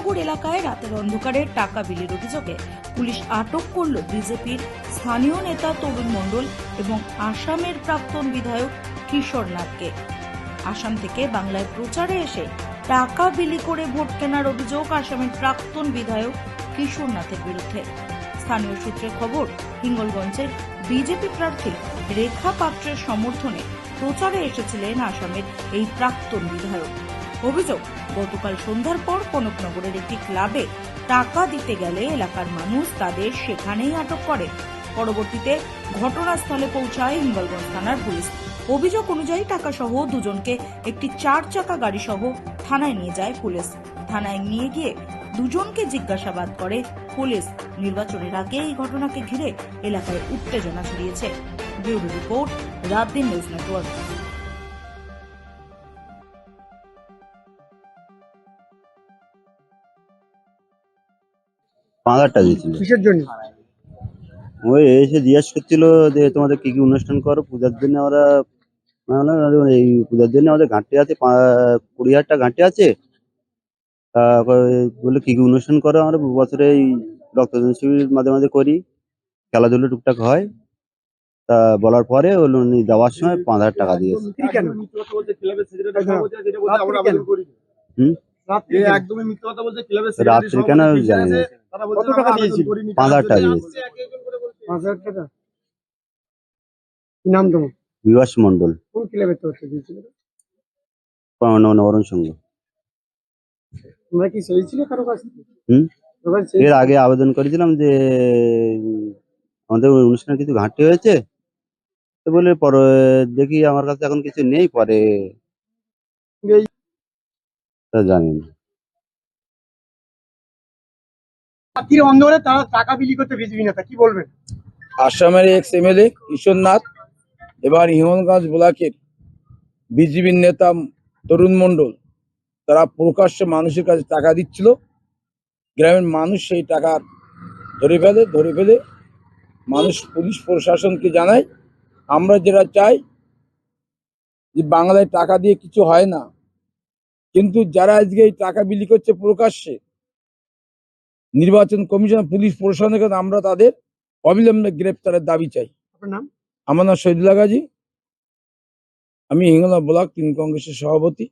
ধর্মনগর এলাকায় রাতের অন্ধকারে টাকা বিলির অভিযোগে পুলিশ আটক করল বিজেপির স্থানীয় নেতা তরুণ মণ্ডল এবং আসামের প্রাক্তন বিধায়ক কিশোর নাথকে। আসাম থেকে বাংলায় প্রচারে এসে টাকা বিলি করে ভোট কেনার অভিযোগ আসামের প্রাক্তন বিধায়ক কিশোর নাথের বিরুদ্ধে। স্থানীয় সূত্রে খবর, হিঙ্গলগঞ্জের বিজেপি প্রার্থী রেখা পাত্রের সমর্থনে প্রচারে এসেছিলেন আসামের এই প্রাক্তন বিধায়ক। অভিযোগ, গতকাল সন্ধ্যার পর কনকনগরের একটি ক্লাবে টাকা দিতে গেলে এলাকার মানুষ তাদের সেখানেই আটক করে। পরবর্তীতে ঘটনাস্থলে পৌঁছায় হিঙ্গলগঞ্জ থানার পুলিশ। অভিযোগ অনুযায়ী টাকা সহ দুজনকে একটি 4 চাকা গাড়ি সহ থানায় নিয়ে যায় পুলিশ। থানায় নিয়ে গিয়ে দুজনকে জিজ্ঞাসাবাদ করে পুলিশ। নির্বাচনের আগে এই ঘটনাকে ঘিরে এলাকায় উত্তেজনা ছড়িয়েছে। Bureau report, রাতদিন news network. পাঁদারটা দিয়েছিল। কিসের জন্য? ওই এসে জিজ্ঞেস করছিল যে তোমাদের কি কি অনুষ্ঠান করো পূজার জন্য। আমরা এই পূজার জন্য আমাদের ঘাটতি আছে 20,000 টাকা ঘাটতি আছে। তারপরে বলে কি কি অনুষ্ঠান করো। আমরা বছরে এই রক্তদান শিবির মাঝে মাঝে করি, খেলাধুলো টুকটাক হয়। তা বলার পরে উনি যাওয়ার সময় 5,000 টাকা দিয়েছে। কেন? রাত্রি কেন জানি না, কত টাকা দিয়েছিল? 5,000 টাকা দিয়েছে। 5,000 টাকা। কি নাম তোমার? বিভাস মন্ডল, কোন ক্লাবে তো দিয়েছিল? নবরণ সংঘ। তোমরা কি চেয়েছিলে কারো কাছ থেকে? এর আগে আবেদন করেছিলাম যে আমাদের অনুষ্ঠানে কিছু ঘাটতি হয়েছে, তো বলে পরে দেখি আমার কাছে এখন কিছু নেই, পরে জানি না। রাত্রির অন্ধকারে তারা টাকা বিলি করতে বিজেপি নেতা, কি বলবেন? আসামের এক্স এমএলএ কিশোর নাথ এবার হিঙ্গলগঞ্জ ব্লকের বিজেপির নেতা তরুণ মণ্ডল, তারা প্রকাশ্যে মানুষের কাছে টাকা দিচ্ছিল। গ্রামের মানুষ সেই টাকা ধরে ফেলে মানুষ পুলিশ প্রশাসনকে জানায়। আমরা যেটা চাই যে বাংলায় টাকা দিয়ে কিছু হয় না, কিন্তু যারা আজকে এই টাকা বিলি করছে প্রকাশ্যে, নির্বাচন কমিশন পুলিশ প্রশাসনের কাছে আমরা তাদের অবিলম্বে গ্রেপ্তারের দাবি চাই। আপনার নাম? আমার নাম শহীদুল্লাহ গাজী, আমি হিঙ্গলগঞ্জ ব্লক তৃণমূল কংগ্রেসের সভাপতি।